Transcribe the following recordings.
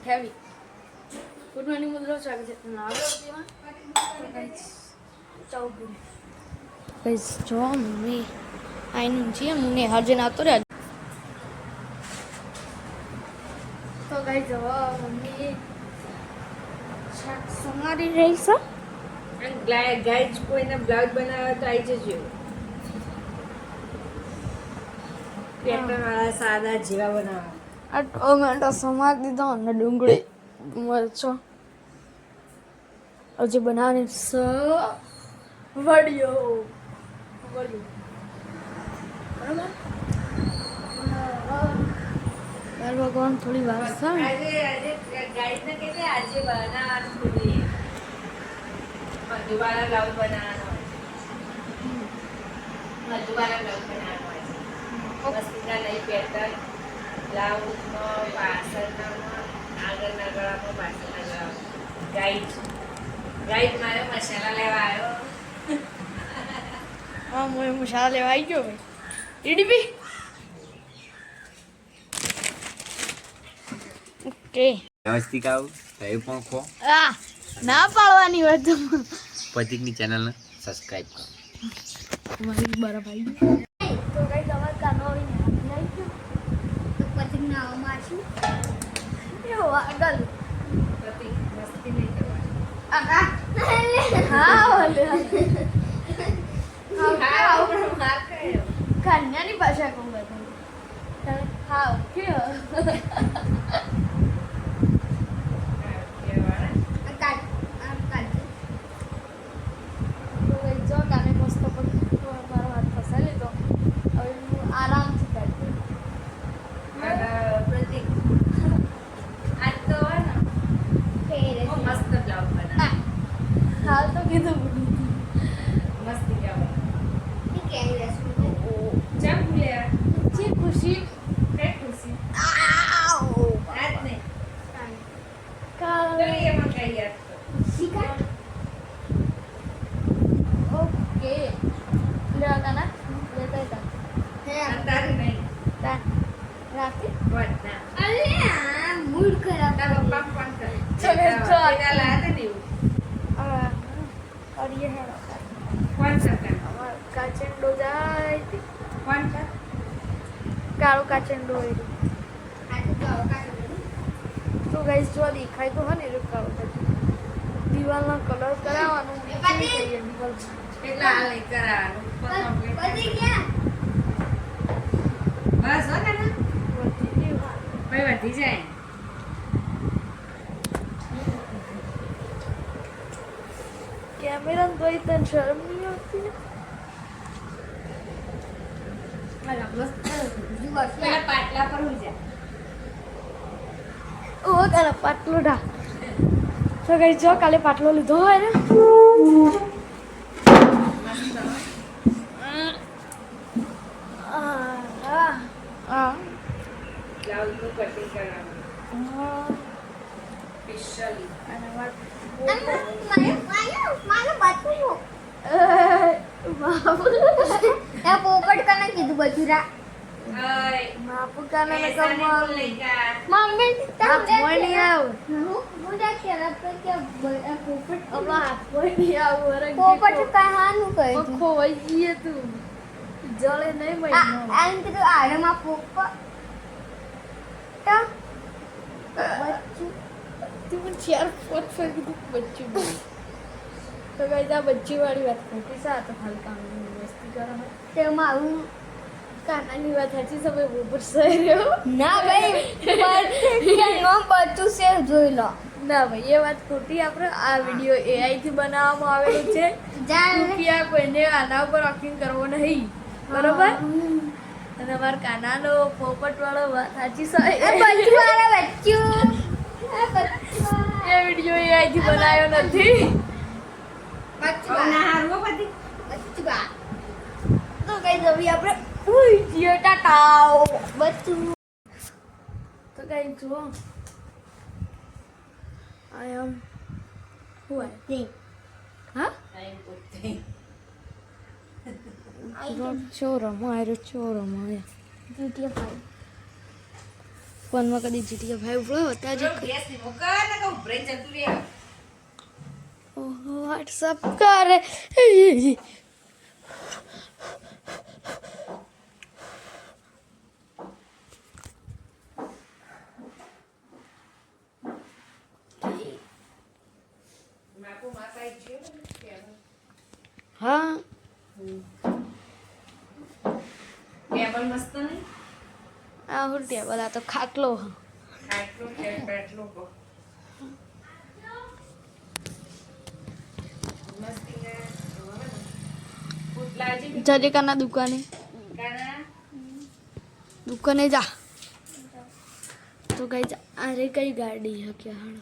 Heavy good morning મિત્રો સ્વાગત છે તમારું ગાઈસ જો મમ્મી આઈનું છે મને હાજર આવતો રે તો ગાઈસ જો મમ્મી શાક સમારી રહી છે અને ગાઈસ કોઈને બ્લાઉઝ બનાવવા તો આવી જજો પેટર્ન વાળા સાદા જેવા બનાવવા આ ટોમેટો સમાર દીધો અને ડુંગળી મરચો હજી બનાવવાની છે વડિયો બરાબર દાળ ભગવાન થોડી વાર છે આજે ગાઈસ ને કહેજે આજે બનાવવાનું પૂરી મધુવાળા બ્લાઉઝ બનાવવાનો મધુવાળા બ્લાઉઝ બનાવવાનો મસ્તીના લઈ પેટર્ન બ્લાઉઝમાં પાછળના આગળના ગળામાં પાછળના ગળામાં ગાઈડ મારે મસાલા લેવા આવ્યો હા હું મસાલા લેવા આવી ગયો ભાઈ ટીડીપી ઓકે વ્યવસ્થિત આવું તય પણ ખો આ ના પાડવાની હોય તો પતિકની ચેનલને સબસ્ક્રાઇબ કરો મારી બરાબર આવી તો કઈ તમારે કાનો આવીને આવી ગયો તો પછી ના મારશું એવો આગળ પ્રતિક મસ્તી નહીં કરવાની હા ઓલે માર કયો કન્યાની ભાષા કહું બધા હા ઓકે જો કાને મસ્ત પણ મારો હાથ ફસાઈ લીધો હવે હું આરામથી કાઢી પ્રતિક આજ તો હોય ને મસ્ત બ્લાઉઝ બના હાલ તો કીધું મસ્તી બ્લાઉઝ ચમ ભૂલ્યા જે ખુશી કઈ ખુશી આવ આજ નહીં કાલ ચલો એમાં કઈ યાદ ઓકે લેવા કાના લેતા હતા તારે નહીં રાખી વાત ના મૂડ ખરાબ તારા પપ્પા ફોન કરે ચલો, ચલો. પેલા લાયા હતા ને એવું કરીએ હે ફોન કરતા અમાર કાચેન્ડો જાય ફોન કર કાળો કાચેન્ડો હોય તો ગાઈસ જો દેખાય તો હે ને એ કાળો કાચેન્ડો દિવાલનો કલર કરાવવાનો કરીએ દિવાલ એટલા હાલ નહીં કરાવવાનું ઉપર complete. બસ હો ને વધી ગયું. ભાઈ વધી જાય કેમેરા જોઈ તને શરમ નહીં આવતી ને પેલા પાટલા પર હું જા ઓ તારા પાટલો ઢા તો ગાઈસ જો કાલે પાટલો લીધો હોય ને બ્લાઉઝનું કટિંગ કરાવવાનું સ્પેશિયલી પોપટ કને કીધું બચુરા ઓય માપુ કને પૈસા ને બોલ લઈ જા મમ્મી હાથ મોય નહીં આવ પોપટ કહાનું કહે ખોવાઈ ગઈ તું જળે નહીં મહિનો આમ કીધું આડમાં પોપટ બચ્ચું તું પણ ચાર પોત ફરી કીધું બચ્ચું તો ગાઈસ આ બચ્ચી વાળી વાત ખોટી છે આ તો હાલ કામની મસ્તી કરો તેમાં આવું કાનાની વાત સાચી સમય ઉપર સહી રહ્યો ના ભાઈ બચ્ચું છે જોઈ લો ના ભાઈ એ વાત ખોટી આપણે આ વિડીયો એઆઈ થી બનાવવામાં આવેલું છે રૂપિયા કોઈને આના ઉપર વર્કિંગ કરવો નહીં બરોબર અને અમારા કાનાનો પોપટ વાળો વાત સાચી એ વિડીયો એઆઈ થી બનાવ્યો નથી ના હારવો બધી તો કઈ જવી આપણે જીઓ ટાટાઓ બચ્ચું તો કઈ જુઓ આઈ એમ હુ આઈ હા ચોરમ આયરો ચોરમ આયા GTA 5 ફોનમાં કદી જીટીએ 5 ઉપડ્યો હતા જ ગેસ ની મોકા ને કહું બ્રેન જતું રે વોટ્સઅપ કરે માકો માસાઈ ગયો ને હા ટેબલ મસ્ત નહીં આ હું ટેબલ આ તો ખાટલો આટલો બેઠલો કો મસ્તી ને ફૂટલાજી જરીકાના દુકાને જા તો ગાઈસ અરે કઈ ગાડી છે કે હાણ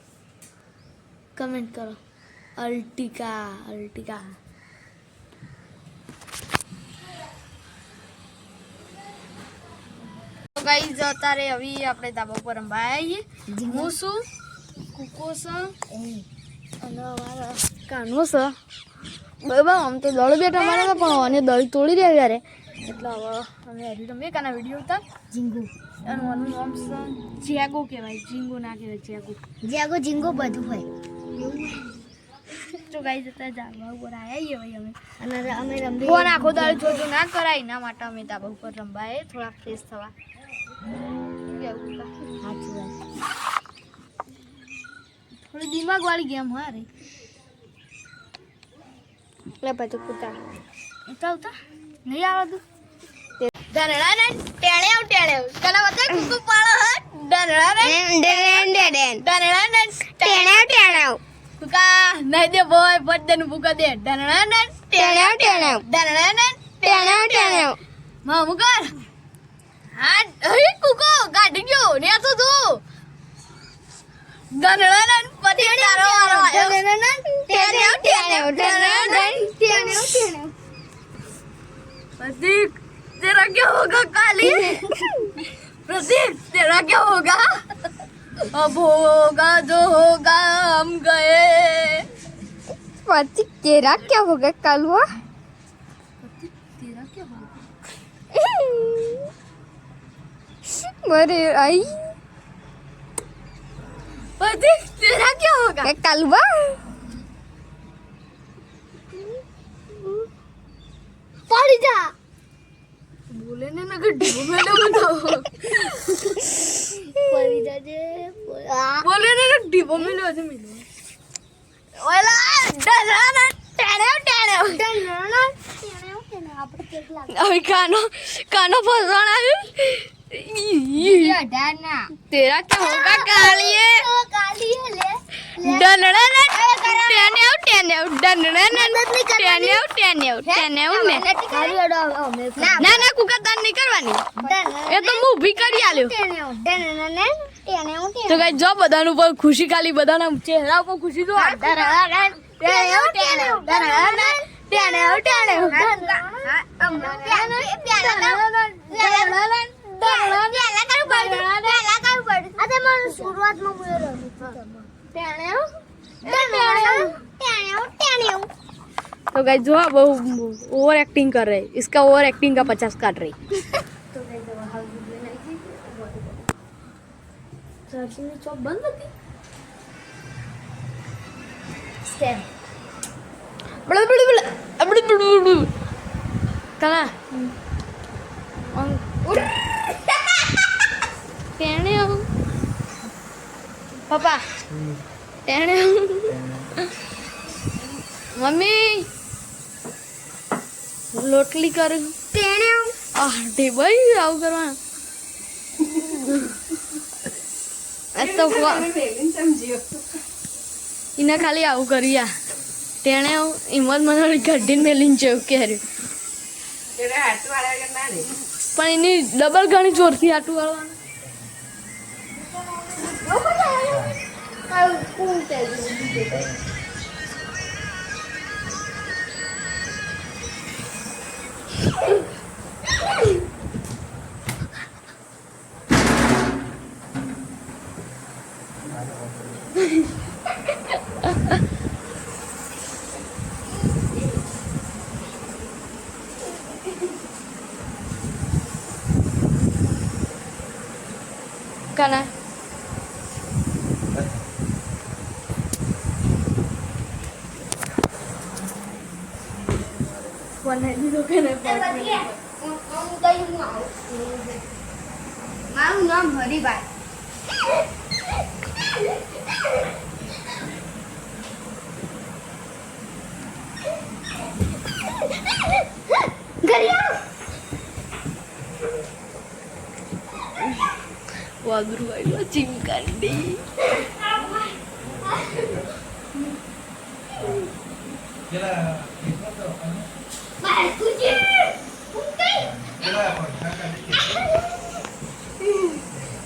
કમેન્ટ કરો અલ્ટિકા તો ગાઈસ અત્યારે હવે આપણે ધાબા પર રમવા આવીએ હું છું કુકો છે અને અમારા કાનો છે બાબા આમ તો દળ બેઠા મારા હતા પણ અને દળી તોડી રહ્યા યારે એટલે હવે અમે હરી રમીએ કાના વિડીયો હતા જીંગુ અને આનું નામ છે જેગો કહેવાય જીંગો ના કહેવાય જીંગો બધું હોય તો ગાઈસ અત્યારે ધાબા ઉપર આવ્યા ભાઈ અમે અને અમે રમીએ ફોન આખો દાળ જોજો ના કરાય એના માટે અમે ધાબા ઉપર રમવા આવ્યા થોડા ફ્રેશ થવા થોડી દિમાગ વાળી ગેમ હા રે એટલે પછી ઉતા નહીં આવતું ડનડા ટેણે કલા બતા કુકુ પાળો હ ડનડા ટેણે કુકા નહીં દે બોય બર્થડે નું બુકા દે ડનડા ટેણે મામુ કર હા હઈ કુકો ગાડી ગયો ને તો તું ડનડા પછી તારો વારો આવ્યો प्रतीक तेरा क्या होगा काली प्रतीक तेरा क्या होगा अब होगा जो होगा हम गए प्रतीक तेरा क्या होगा कालवा प्रतीक तेरा क्या होगा मरे आई प्रतीक तेरा क्या होगा कालवा पड़ी जा बोले ने ना गड्ढे में ना बताओ पड़ी जा जे बोले ने ना डिबो में ले आते मिलो ओला डना टेने આપણે કેક લાગે હવે કાનો ફસવાના ये डरना तेरा क्या होगा कालिए ले डनड़ा ના ના કુકા તાન નહીં કરવાની એ તો હું ઊભી કરી આલ્યો તો ગાઈસ જો બધાનું પર ખુશી ખાલી બધાના ચહેરા પર ખુશી જો तो गाइस जो वो ओवर एक्टिंग कर रहे इसका ओवर एक्टिंग का 50 काट रही तो गाइस चौक बंद होती स्कैम बड़ा कला टेणे पापा टेणे मम्मी लोटली कर टेणे आटे भाई आव करवा तो इना खाली आव करिया टेणे हिम्मत મને ગઢીને મેલીને જેવું કે હર્યું તેરે હાથ વાળા કે ના રે પણ એની ડબલ ઘણી જોરથી હાટુ વાળવાનું કના બનાવી દીધો કે મારું નામ હરિભાઈ. વાગરું આવ્યો ચીમકાંડી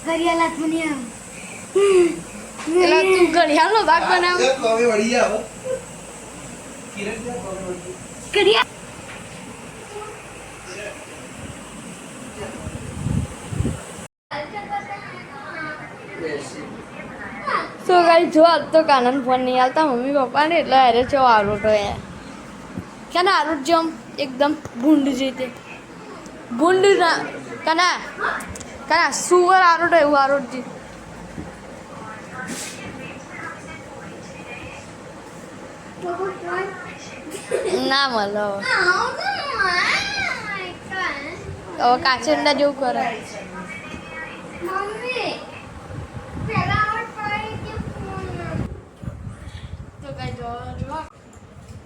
ઘડિયાળ મને એટલે તું ઘડિયાળનો ભાગ બનાવ ઘડિયાળ તો ગાઈ જો આજ તો કાનન ફોન નહીં આવતા મમ્મી પપ્પાને એટલે અરે ચો આરોટો યાર ક્યાં આરોટ જો એકદમ ભૂંડ જેતે ભૂંડ ના કના કના સુવર આરોટો એવું આરોટ જી ના મળે હવે કાચંડા જેવું કરે મમ્મી પેલા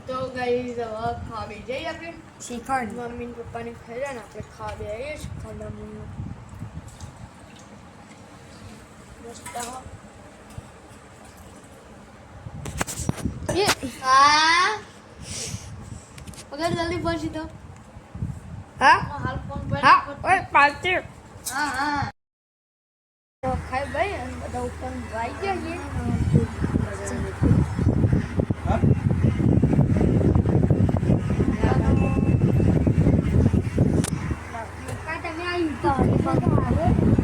તો ગઈ દવા ખાવી જઈએ આપણે શ્રીખંડ મમ્મી ને પપ્પાને ખાઈ જાય ને આપણે ખાવી આવીએ ખાડા મમ્મી મસ્ત હો એ હા અગર જલ્દી પહોંચી તો હા હાલ ફોન પર હા ઓય પાર્ટી હા હા તો ખાઈ ભાઈ અને બધા ઉપર ભાઈ ગયા તમે આવી તો